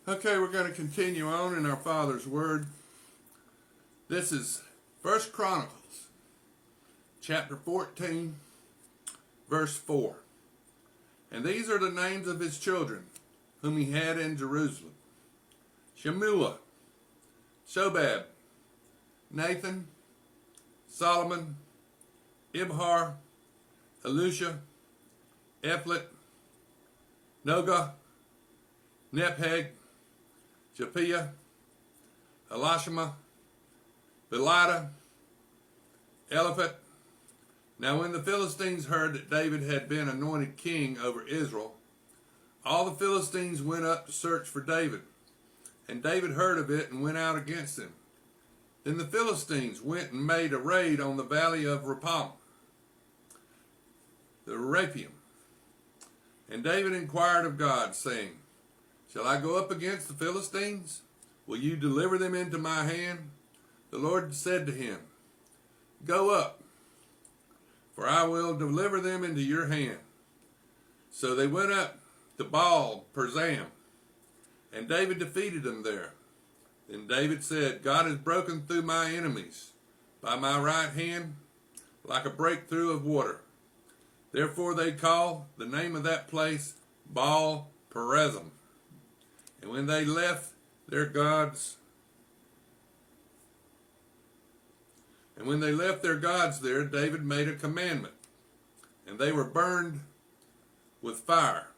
Okay, we're going to continue on in our Father's Word. This is 1 Chronicles, chapter 14, verse 4. And these are the names of his children, whom he had in Jerusalem: Shemulah, Shobab, Nathan, Solomon, Ibhar, Elisha, Ephlet, Nogah, Nepheg, Japhia, Elishama, Belida, Eliphat. Now when the Philistines heard that David had been anointed king over Israel, all the Philistines went up to search for David. And David heard of it and went out against them. Then the Philistines went and made a raid on the valley of Rephaim, the Rephaim. And David inquired of God, saying, Shall I go up against the Philistines? Will you deliver them into my hand? The Lord said to him, Go up, for I will deliver them into your hand. So they went up to Baal Perazim, and David defeated them there. Then David said, God has broken through my enemies by my right hand like a breakthrough of water. Therefore they call the name of that place Baal Perazim. And when they left their gods there, David made a commandment, and they were burned with fire.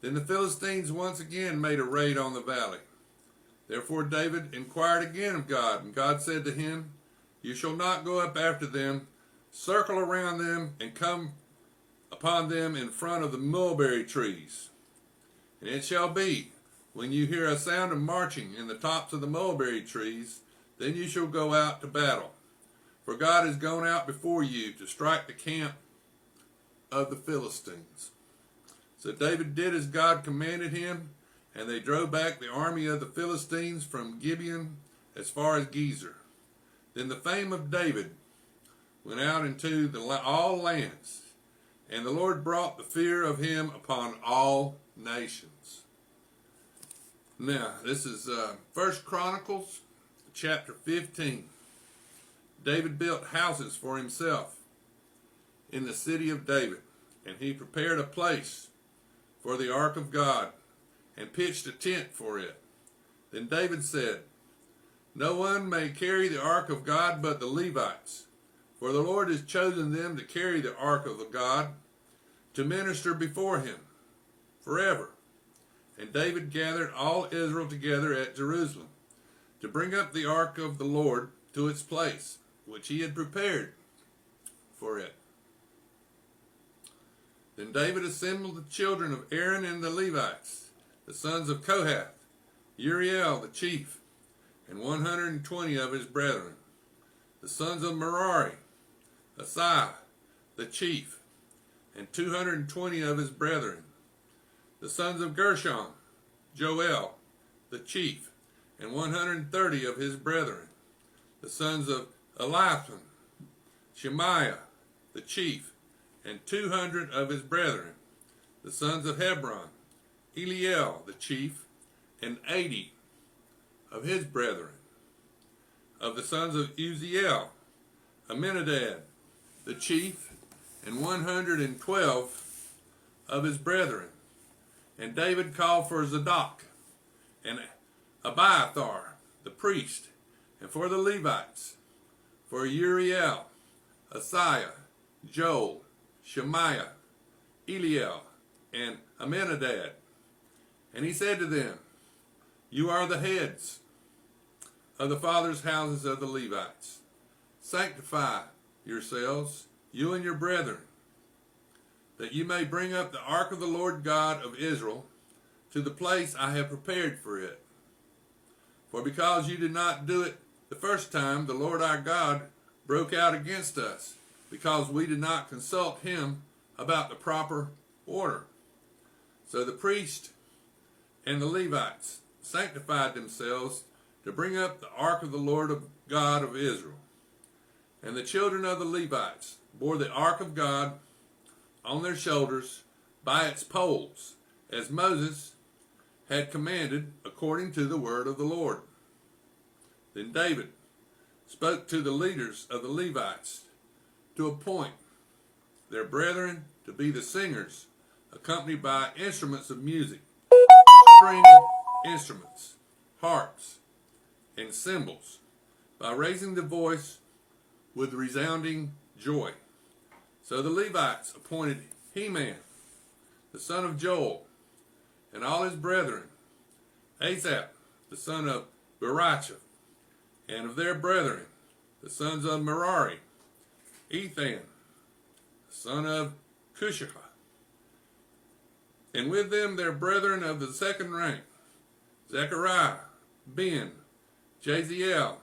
Then the Philistines once again made a raid on the valley. Therefore David inquired again of God, and God said to him, You shall not go up after them, circle around them, and come upon them in front of the mulberry trees. And it shall be, when you hear a sound of marching in the tops of the mulberry trees, then you shall go out to battle. For God has gone out before you to strike the camp of the Philistines. So David did as God commanded him, and they drove back the army of the Philistines from Gibeon as far as Gezer. Then the fame of David went out into all lands, and the Lord brought the fear of him upon all nations. Now, this is 1 Chronicles chapter 15. David built houses for himself in the city of David, and he prepared a place for the ark of God and pitched a tent for it. Then David said, No one may carry the ark of God but the Levites, for the Lord has chosen them to carry the ark of God, to minister before him forever. And David gathered all Israel together at Jerusalem to bring up the ark of the Lord to its place, which he had prepared for it. Then David assembled the children of Aaron and the Levites, the sons of Kohath, Uriel the chief, and 120 of his brethren, the sons of Merari, Asaiah the chief, and 220 of his brethren, the sons of Gershon, Joel the chief, and 130 of his brethren, the sons of Eliphan, Shemaiah the chief, and 200 of his brethren, the sons of Hebron, Eliel the chief, and 80 of his brethren, of the sons of Uzziel, Aminadab the chief, and 112 of his brethren. And David called for Zadok and Abiathar the priest, and for the Levites, for Uriel, Asaiah, Joel, Shemaiah, Eliel, and Aminadab. And he said to them, You are the heads of the fathers' houses of the Levites. Sanctify yourselves, you and your brethren, that you may bring up the ark of the Lord God of Israel to the place I have prepared for it. For because you did not do it the first time, the Lord our God broke out against us, because we did not consult him about the proper order. So the priest and the Levites sanctified themselves to bring up the ark of the Lord of God of Israel. And the children of the Levites bore the ark of God on their shoulders by its poles, as Moses had commanded according to the word of the Lord. Then David spoke to the leaders of the Levites to appoint their brethren to be the singers, accompanied by instruments of music, string instruments, harps, and cymbals, by raising the voice with resounding joy. So the Levites appointed Heman, the son of Joel, and all his brethren, Asaph, the son of Berechiah, and of their brethren, the sons of Merari, Ethan, the son of Cushah, and with them their brethren of the second rank, Zechariah, Ben, Jaziel,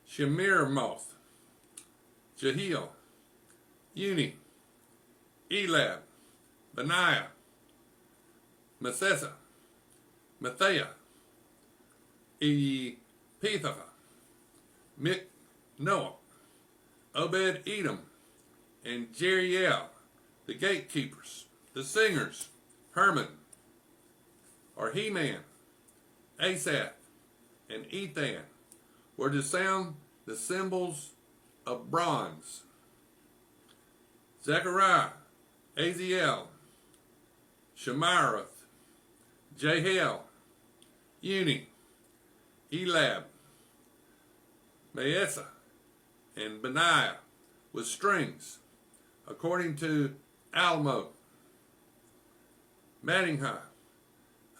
Shemirmoth, Jehiel, Uni, Elab, Benaiah, Massesa, Matthiah, Epithaphah, Noah, Obed-Edom, and Jeriel, the gatekeepers, the singers, Herman, or Heman, Asaph, and Ethan, were to sound the cymbals of bronze. Zechariah, Aziel, Shemirath, Jehiel, Uni, Elab, Maaseiah, and Benaiah with strings, according to Almo, Maddinghah,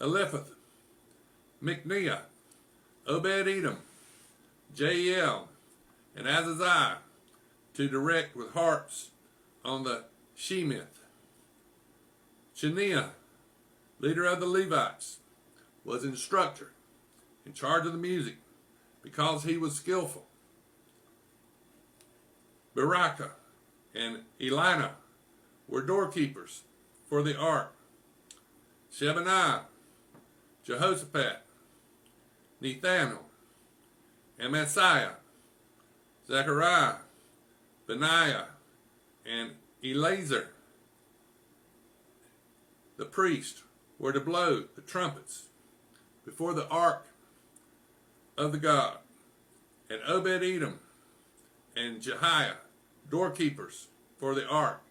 Eliphaz, Micniah, Obed-Edom, Jael, and Azaziah, to direct with harps on the Shemith. Shaniah, leader of the Levites, was instructor in charge of the music, because he was skillful. Berakah and Elina were doorkeepers for the ark. Shebaniah, Jehoshaphat, Nethanel, Amasiah, Zechariah, Benaiah, and Eleazar, the priest, were to blow the trumpets before the ark of the God, and Obed-Edom and Jehiah, doorkeepers for the ark.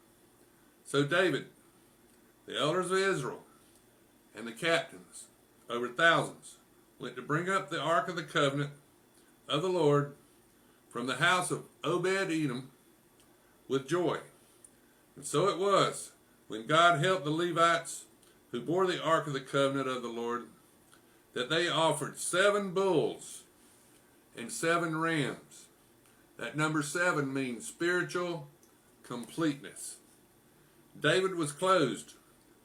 So David, the elders of Israel, and the captains, over thousands, went to bring up the ark of the covenant of the Lord from the house of Obed-Edom with joy. And so it was, when God helped the Levites who bore the ark of the covenant of the Lord, that they offered 7 bulls and 7 rams. That number 7 means spiritual completeness. David was clothed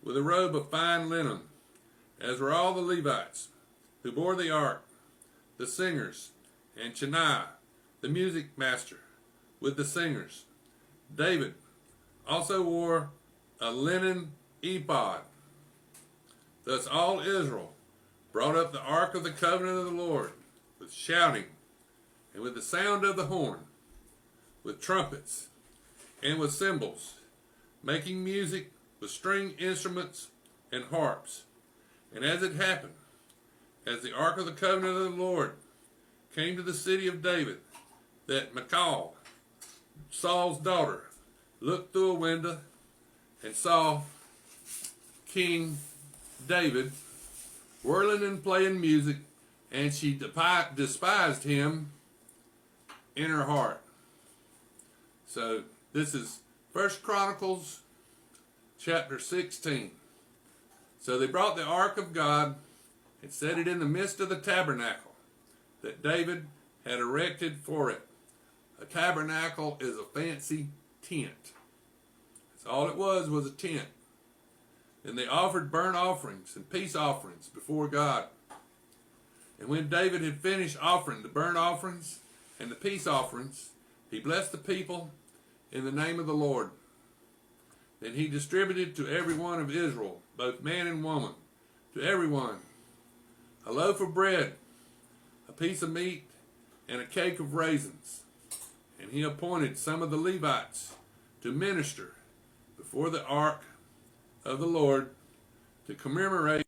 with a robe of fine linen, as were all the Levites who bore the ark, the singers, and Chaniah, the music master, with the singers. David also wore a linen ephod. Thus all Israel brought up the ark of the covenant of the Lord with shouting and with the sound of the horn, with trumpets and with cymbals, making music with string instruments and harps. And as it happened, as the ark of the covenant of the Lord came to the city of David, that Michal, Saul's daughter, looked through a window and saw King David whirling and playing music, and she despised him in her heart. So this is 1 Chronicles chapter 16. So they brought the ark of God and set it in the midst of the tabernacle that David had erected for it. A tabernacle is a fancy tent. That's all it was a tent. And they offered burnt offerings and peace offerings before God. And when David had finished offering the burnt offerings and the peace offerings, he blessed the people in the name of the Lord. Then he distributed to every one of Israel, both man and woman, to everyone, a loaf of bread, a piece of meat, and a cake of raisins. And he appointed some of the Levites to minister before the ark of the Lord, to commemorate